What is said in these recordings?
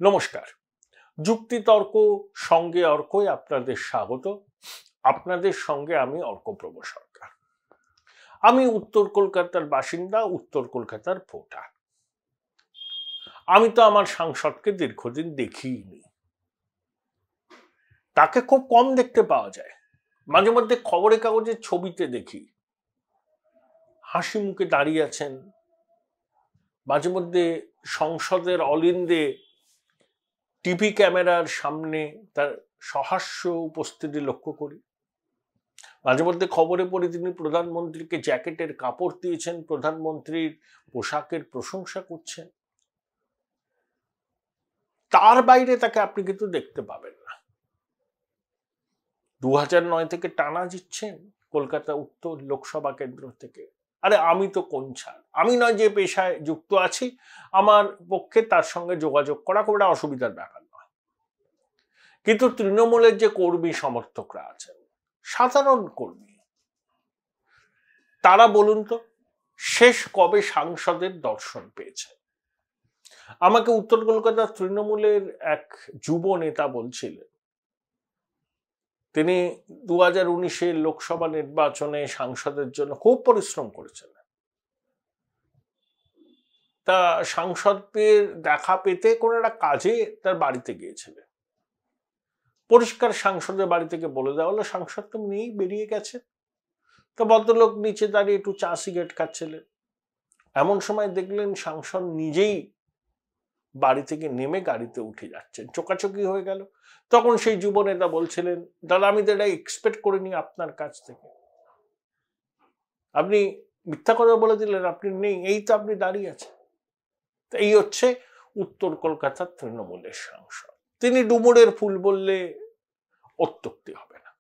নমস্কার। যুক্তিতর্ক সঙ্গে অর্কই আপনাদের স্বাগত। আপনাদের সঙ্গে আমি অর্কপ্রভ সরকার। আমি উত্তর কলকাতার বাসিন্দা, উত্তর কলকাতার ভোটার। আমি তো আমার সাংসদকে দীর্ঘদিন দেখিনি। তাকে খুব কম দেখতে পাওয়া যায়। মাঝে মধ্যে খবরের কাগজের ছবিতে দেখি হাসি মুখে দাঁড়িয়ে আছেন। মাঝে মধ্যে সংসদের অলিন্দে টিভি ক্যামেরার সামনে তার সহাস্য উপস্থিতি লক্ষ্য করি। মাঝে মধ্যে খবরে পড়ে তিনি প্রধানমন্ত্রীকে জ্যাকেটের কাপড় দিয়েছেন, প্রধানমন্ত্রীর পোশাকের প্রশংসা করছেন। তার বাইরে তাকে আপনি কিন্তু দেখতে পাবেন না। 2009 থেকে টানা জিতছেন কলকাতা উত্তর লোকসভা কেন্দ্র থেকে। আরে আমি তো কোন ছাড়, আমি নয় যে পেশায় যুক্ত আছি, আমার পক্ষে তার সঙ্গে যোগাযোগ করা খুব একটা অসুবিধার ব্যাপার নয়। কিন্তু তৃণমূলের যে কর্মী সমর্থকরা আছেন, সাধারণ কর্মী, তারা বলুন তো শেষ কবে সাংসদের দর্শন পেয়েছে? আমাকে উত্তর কলকাতার তৃণমূলের এক যুব নেতা বলছিলেন তিনি 2019-এর লোকসভা নির্বাচনে সাংসদের জন্য খুব পরিশ্রম করেছেন। তা সাংসদদের দেখা পেতে কোনো একটা কাজে তার বাড়িতে গিয়েছিলেন। পরিষ্কার সাংসদের বাড়ি থেকে বলে দেওয়া হলো সাংসদ তো নেই, বেরিয়ে গেছে। তো ভদ্রলোক নিচে দাঁড়িয়ে একটু চা সিগারেট খাচ্ছিলেন। এমন সময় দেখলেন সাংসদ নিজেই বাড়ি থেকে নেমে গাড়িতে উঠে যাচ্ছেন। চোকাচোকি হয়ে গেল। তখন সেই যুব নেতা বলছিলেন, দাদা আমি তো এটা এক্সপেক্ট করিনি আপনার কাছ থেকে। আপনি মিথ্যা কথা বলে দিলেন, আপনি নেই, এই তো আপনি দাঁড়িয়ে আছেন। এই হচ্ছে উত্তর কলকাতার তৃণমূলের সাংসদ। তিনি ডুমুরের ফুল বললে অত্যুক্তি হবে না,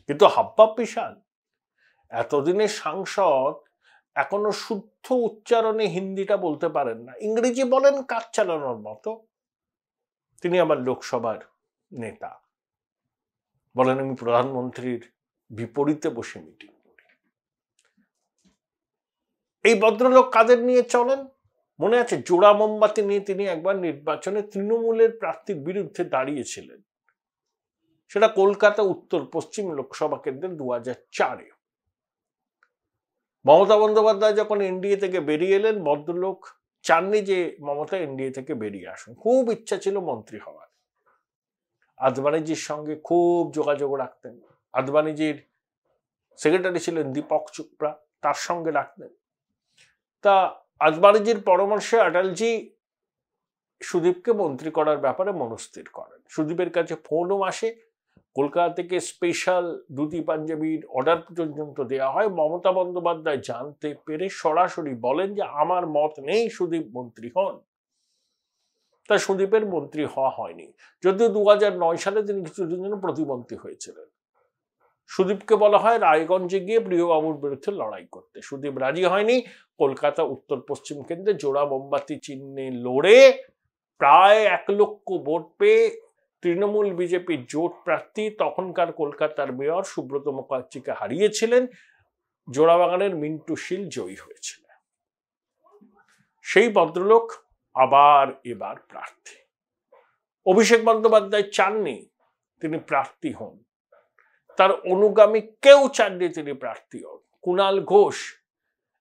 কিন্তু হাব্বাব বিশাল এতদিনের সাংসদ এখনো শুদ্ধ উচ্চারণে হিন্দিটা বলতে পারেন না, ইংরেজি বলেন কাজ চালানোর মতো। তিনি আবার লোকসভার নেতা, বলেন আমি প্রধানমন্ত্রীর বিপরীতে বসে মিটিং করি। এই ভদ্রলোক কাদের নিয়ে চলেন মনে আছে? জোড়া মোমবাতি নিয়ে তিনি একবার নির্বাচনে তৃণমূলের প্রার্থীর বিরুদ্ধে দাঁড়িয়েছিলেন। সেটা কলকাতা উত্তর পশ্চিম লোকসভা কেন্দ্রের 2004-এ। মমতা বন্দ্যোপাধ্যায় যখন এনডিএ থেকে বেরিয়ে এলেন, ভদ্রলোক চাননি যে মমতা এনডিএ থেকে বেরিয়ে আসুন। খুব ইচ্ছা ছিল মন্ত্রী হওয়ার। আদবানিজির সঙ্গে খুব যোগাযোগ রাখতেন। আদবানিজির সেক্রেটারি ছিলেন দীপক চোপড়া, তার সঙ্গে রাখতেন। তা আদবানিজির পরামর্শে অটলজি সুদীপকে মন্ত্রী করার ব্যাপারে মনস্থির করেন। সুদীপের কাছে ফোনও আসে, কলকাতা থেকে স্পেশাল ধুতি পাঞ্জাবির অর্ডার পর্যন্ত দেওয়া হয়। মমতা বন্দ্যোপাধ্যায় জানতে পেরে সরাসরি বলেন যে আমার মত নেই সুদীপ মন্ত্রী হন। তা সুদীপের মন্ত্রী হওয়া হয়নি, যদিও 2009 সালে তিনি কিছুদিন জন্য প্রতিমন্ত্রী হয়েছিলেন। সুদীপকে বলা হয় রায়গঞ্জে গিয়ে প্রিয়বাবুর বিরুদ্ধে লড়াই করতে। সুদীপ রাজি হয়নি। কলকাতা উত্তর পশ্চিম কেন্দ্রে জোড়া মোমবাতি চিহ্নে লড়ে প্রায় 1 লক্ষ ভোট পেয়ে তৃণমূল বিজেপির জোট প্রার্থী তখনকার কলকাতার মেয়র সুব্রত মুখার্জিকে হারিয়েছিলেন। জোড়াবাগানের মিন্টু শীল জয়ী হয়েছিলেন। সেই ভদ্রলোক আবার এবার প্রার্থী। অভিষেক বন্দ্যোপাধ্যায় চাননি তিনি প্রার্থী হন, তার অনুগামী কেউ চাননি তিনি প্রার্থী হন। কুণাল ঘোষ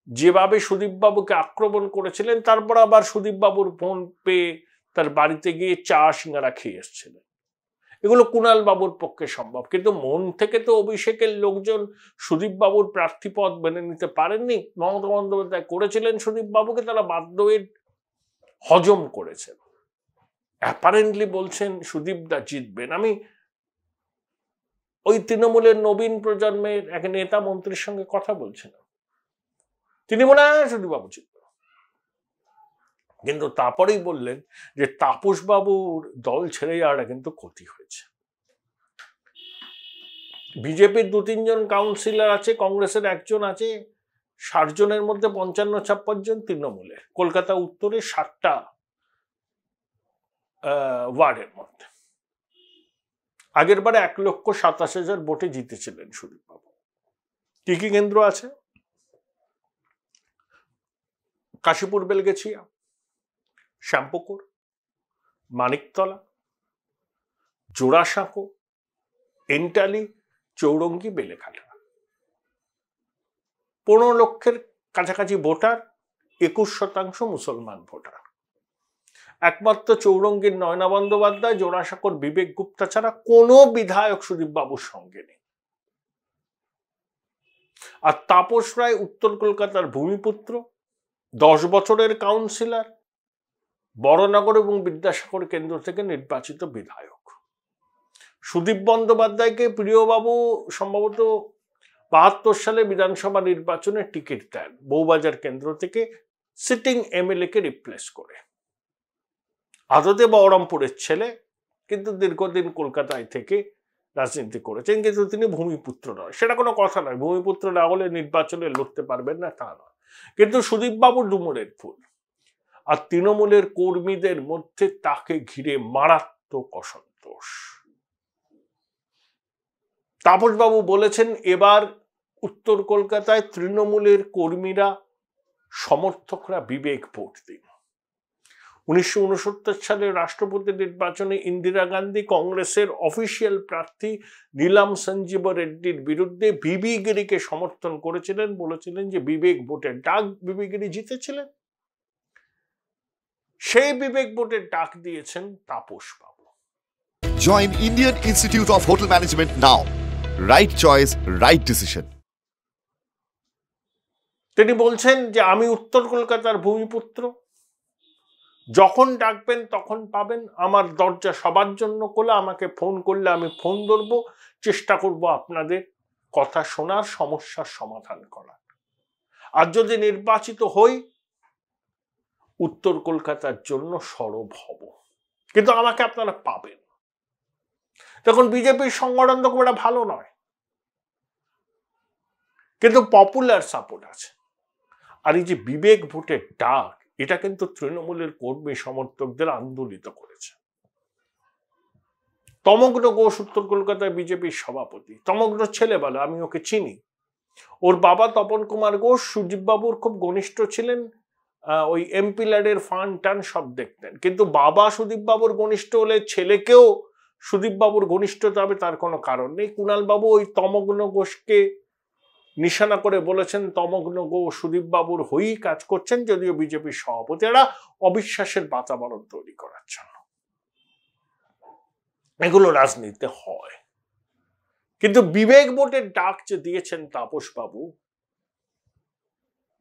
যেভাবে সুদীপবাবুকে আক্রমণ করেছিলেন, তারপর আবার সুদীপবাবুর ফোন পেয়ে তার বাড়িতে গিয়ে চা সিঙ্গারা খেয়ে এসেছিলেন। এগুলো কুণাল বাবুর পক্ষে সম্ভব, কিন্তু মন থেকে তো অভিষেকের লোকজন সুদীপ বাবুর প্রার্থী পদ মেনে নিতে পারেননি। মমতা বন্দ্যোপাধ্যায় করেছিলেন সুদীপ বাবুকে, তারা বাধ্য হয়ে হজম করেছেন। অ্যাপারেন্টলি বলছেন সুদীপ দা জিতবেন। আমি ওই তৃণমূলের নবীন প্রজন্মের এক নেতা মন্ত্রীর সঙ্গে কথা বলছিলাম, তিনি মনে হয় সুদীপ বাবু জিতবেন। কিন্তু তারপরেই বললেন যে তাপস বাবুর দল ছেড়ে যাওয়াটা কিন্তু ক্ষতি হয়েছে। বিজেপির 2-3 জন কাউন্সিলর আছে, কংগ্রেসের 1 জন আছে, 60 জনের মধ্যে 55-56 জন তৃণমূলের। কলকাতা উত্তরে 60টা ওয়ার্ডের মধ্যে আগের বারে 1,27,000 ভোটে জিতেছিলেন সুদীপ বাবু। কি কি কেন্দ্র আছে? কাশীপুর বেলগেছিয়া, শ্যামপুকুর, মানিকতলা, জোড়াসাঁকো, এন্টালি, চৌরঙ্গি, বেলেঘাটা। 15 লক্ষের কাছাকাছি ভোটার, 21% মুসলমান ভোটার। একমাত্র চৌরঙ্গীর নয়না বন্দ্যোপাধ্যায়, জোড়াসাঁকোর বিবেক গুপ্তা ছাড়া কোনো বিধায়ক সুদীপ বাবুর সঙ্গে নেই। আর তাপস রায় উত্তর কলকাতার ভূমিপুত্র, 10 বছরের কাউন্সিলর, বড়নগর এবং বিদ্যাসাগর কেন্দ্র থেকে নির্বাচিত বিধায়ক। সুদীপ বন্দ্যোপাধ্যায়কে প্রিয়বাবু সম্ভবত 72 সালে বিধানসভা নির্বাচনে টিকিট দেন বউবাজার কেন্দ্র থেকে, সিটিং এমএলএ কে রিপ্লেস করে। আদতে বহরমপুরের ছেলে, কিন্তু দীর্ঘদিন কলকাতায় থেকে রাজনীতি করেছেন, কিন্তু তিনি ভূমিপুত্র নয়, সেটা কোনো কথা নয়। ভূমিপুত্র না হলে নির্বাচনে লড়তে পারবেন না তা নয়, কিন্তু সুদীপ বাবু ডুমুরের ফুল। আর তৃণমূলের কর্মীদের মধ্যে তাকে ঘিরে মারাত্মক অসন্তোষ। তাপসবাবু বলেছেন, এবার উত্তর কলকাতায় তৃণমূলের কর্মীরা, সমর্থকরা বিবেক ভোট দিন। 1969 সালের রাষ্ট্রপতি নির্বাচনে ইন্দিরা গান্ধী কংগ্রেসের অফিসিয়াল প্রার্থী নীলাম সঞ্জীব রেড্ডির বিরুদ্ধে বিবি গিরিকে সমর্থন করেছিলেন, বলেছিলেন যে বিবেক ভোটের ডাক, বিবি গিরি জিতেছিলেন। সেই বিবেক ভোটের ডাক দিয়েছেন তাপসবাবু। Join Indian Institute of Hotel Management now. Right choice, right decision. তিনি বলছেন যে আমি উত্তর কলকাতার ভূমিপুত্র, যখন ডাকবেন তখন পাবেন, আমার দরজা সবার জন্য খোলা, আমাকে ফোন করলে আমি ফোন ধরবো, চেষ্টা করব আপনাদের কথা শোনার, সমস্যার সমাধান করার। আর যদি নির্বাচিত হই, উত্তর কলকাতার জন্য সরব হব, কিন্তু আমাকে আপনারা পাবেন। তখন বিজেপির সংগঠন তো খুব একটা ভালো নয়, কিন্তু পপুলার সাপোর্ট আছে। আর এই যে বিবেক ভোটের ডাক, এটা কিন্তু তৃণমূলের কর্মী সমর্থকদের আন্দোলিত করেছে। তমগ্ন ঘোষ উত্তর কলকাতায় বিজেপির সভাপতি। তমগ্ন ছেলেবেলা, আমি ওকে চিনি। ওর বাবা তপন কুমার ঘোষ সুদীপ বাবুর খুব ঘনিষ্ঠ ছিলেন, ওই এমপি ল্যাডের ফান্ড টান সব দেখতেন। কিন্তু বাবা সুদীপ বাবুর ঘনিষ্ঠ হলে ছেলেকেও সুদীপ বাবুর ঘনিষ্ঠতা হবে তার কোনো কারণ নেই। কুণাল বাবু ওই তমগ্ন ঘোষকে নিশানা করে বলেছেন তমগ্ন ঘোষ সুদীপ বাবুর হয়েই কাজ করছেন, যদিও বিজেপির সভাপতি। এরা অবিশ্বাসের বাতাবরণ তৈরি করার জন্য। এগুলো রাজনীতিতে হয়। কিন্তু বিবেক ভোটের ডাক যে দিয়েছেন তাপসবাবু,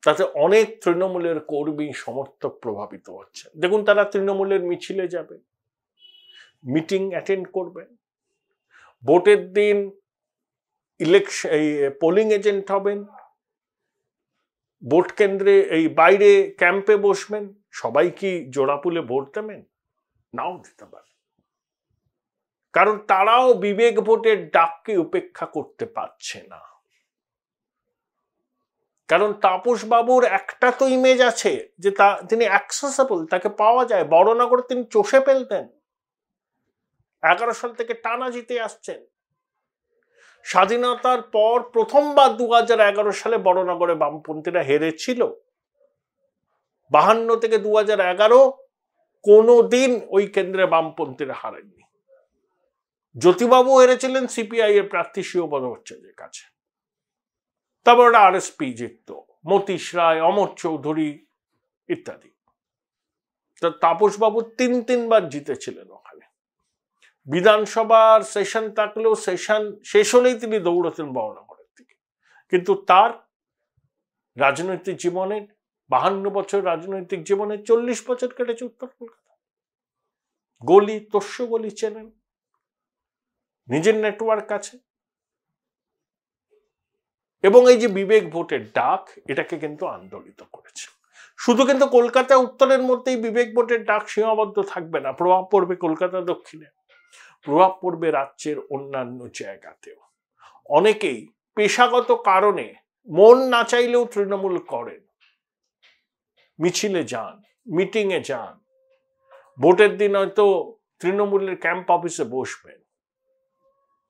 তাতে অনেক তৃণমূলের কর্মী সমর্থক প্রভাবিত হচ্ছে। দেখুন, তারা তৃণমূলের মিছিলে যাবে, মিটিং অ্যাটেন্ড করবেন, ভোটের দিন ইলেকশন পোলিং এজেন্ট হবেন, ভোট কেন্দ্রে এই বাইরে ক্যাম্পে বসবেন। সবাই কি জোড়াপুলে ভোট দেবেন? নাও দিতে পারে, কারণ তারাও বিবেক ভোটের ডাককে উপেক্ষা করতে পারছে না। কারণ তাপসবাবুর একটা তো ইমেজ আছে যে তিনি অ্যাক্সেসেবল, তাকে পাওয়া যায়। বড়নগরে তিনি চষে ফেলতেন, 11 সাল থেকে টানা জিতে আসছেন। স্বাধীনতার পর প্রথমবার 2011 সালে বড়নগরে বামপন্থীরা হেরেছিল। 52 থেকে 2011 কোনোদিন ওই কেন্দ্রে বামপন্থীরা হারেননি। জ্যোতিবাবু হেরেছিলেন সিপিআই এর প্রার্থী শিবপদ ভট্টাচার্যের কাছে। তারপর ওটা আরএসপি জিতত, মতীশ রায়, অমর চৌধুরী ইত্যাদি। তাপসবাবু 3বার জিতেছিলেন ওখানে। বিধানসভার সেশন থাকলেও সেশন শেষ হলেই তিনি দৌড়তেন বড়নগরের দিকে। কিন্তু তার রাজনৈতিক জীবনের 52 বছর রাজনৈতিক জীবনে 40 বছর কেটেছে উত্তর কলকাতা। গলি তস্য গলি চেনেন, নিজের নেটওয়ার্ক আছে। এবং এই যে বিবেক ভোটের ডাক, এটাকে কিন্তু আন্দোলিত করেছে। শুধু কিন্তু কলকাতা উত্তরের মধ্যেই বিবেক ভোটের ডাক সীমাবদ্ধ থাকবে না, প্রভাব পড়বে কলকাতা দক্ষিণে, প্রভাব পড়বে রাজ্যের অন্যান্য জায়গাতেও। অনেকেই পেশাগত কারণে মন না চাইলেও তৃণমূল করেন, মিছিলে যান, মিটিং এ যান, ভোটের দিন হয়তো তৃণমূলের ক্যাম্প অফিসে বসবেন।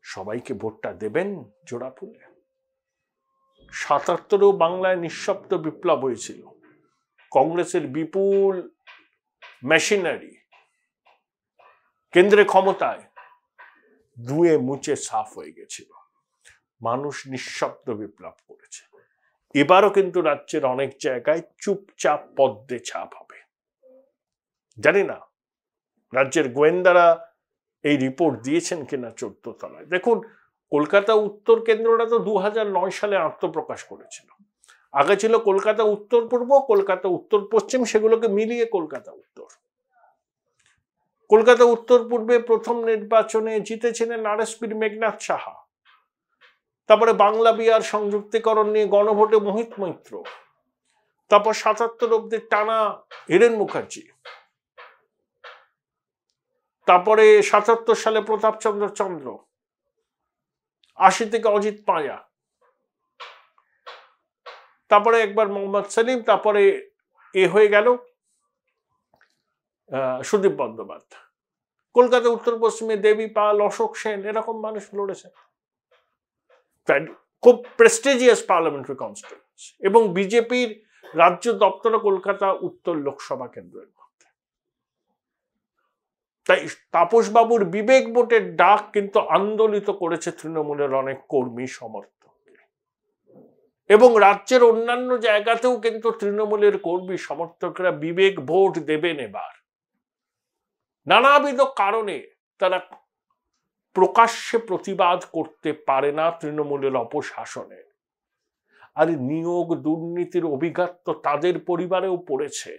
সবাইকে ভোটটা দেবেন জোড়াফুলে? 77-এও বাংলায় নিঃশব্দ বিপ্লব হয়েছিল। কংগ্রেসের বিপুল মেশিনারি কেন্দ্রে ক্ষমতায়, ধুয়ে মুছে সাফ হয়ে গেছিল। মানুষ নিঃশব্দ বিপ্লব করেছে। এবারও কিন্তু রাজ্যের অনেক জায়গায় চুপচাপ পদ্মে ছাপ হবে। জানি না রাজ্যের গোয়েন্দারা এই রিপোর্ট দিয়েছেন কিনা 14 তলায়। দেখুন, কলকাতা উত্তর কেন্দ্রটা তো 2009 সালে আত্মপ্রকাশ করেছিল। আগে ছিল কলকাতা উত্তর পূর্ব, কলকাতা উত্তর পশ্চিম, সেগুলোকে মিলিয়ে কলকাতা উত্তর। কলকাতা উত্তর পূর্বে প্রথম নির্বাচনে জিতেছিলেন আরএসপির মেঘনাথ সাহা। তারপরে বাংলা বিহার সংযুক্তিকরণ নিয়ে গণভোটে মোহিত মৈত্র। তারপর 77 অব্দি টানা হীরেন মুখার্জি। তারপরে 77 সালে প্রতাপচন্দ্র চন্দ্র, 80 থেকে অজিত পাঁজা, তারপরে একবার মোহাম্মদ সেলিম, তারপরে হয়ে গেল সুদীপ বন্দ্যোপাধ্যায়। কলকাতা উত্তর পশ্চিমে দেবী পাল, অশোক সেন, এরকম মানুষ লড়েছে। খুব প্রেস্টিজিয়াস পার্লামেন্টারি কনস্টিটিউয়েন্সি, এবং বিজেপির রাজ্য দপ্তর কলকাতা উত্তর লোকসভা কেন্দ্রের মধ্যে। তাই তাপস বাবুর বিবেক ভোটের ডাক কিন্তু আন্দোলিত করেছে তৃণমূলের অনেক কর্মী সমর্থককে, এবং রাজ্যের অন্যান্য জায়গাতেও কিন্তু তৃণমূলের কর্মী সমর্থকরা বিবেক ভোট দেবেন এবার। নানাবিধ কারণে তারা প্রকাশ্যে প্রতিবাদ করতে পারে না তৃণমূলের অপশাসনে। আর নিয়োগ দুর্নীতির অভিঘাত তো তাদের পরিবারেও পড়েছে।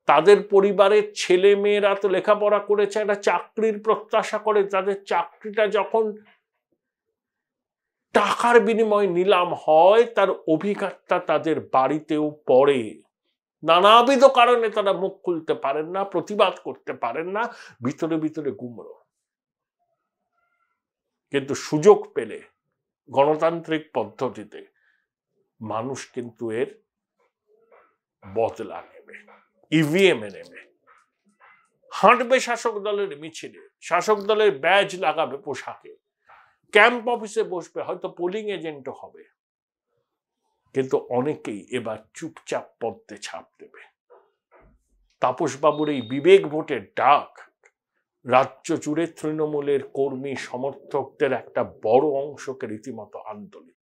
তাদের পরিবারের ছেলে মেয়েরা তো লেখাপড়া করেছে, একটা চাকরির প্রত্যাশা করে। তাদের চাকরিটা যখন টাকার বিনিময়ে নিলাম হয়, তার অভিঘাতটা তাদের বাড়িতেও পড়ে। নানাবিধ কারণে তারা মুখ খুলতে পারেন না, প্রতিবাদ করতে পারেন না, ভিতরে ভিতরে গুমড়ো। কিন্তু সুযোগ পেলে গণতান্ত্রিক পদ্ধতিতে মানুষ কিন্তু এর বদলা নেবে, ইভিএম এ নেবে, হাঁটবে শাসক দলের মিছিলে, শাসক দলের ব্যাজ লাগাবে পোশাকে, ক্যাম্প অফিসে বসবে, হয়তো পোলিং এজেন্টও হবে। কিন্তু অনেকেই এবার চুপচাপ পদ্মে ছাপ দেবে। তাপস বাবুর এই বিবেক ভোটের ডাক রাজ্য জুড়ে তৃণমূলের কর্মী সমর্থকদের একটা বড় অংশকে রীতিমতো আন্দোলিত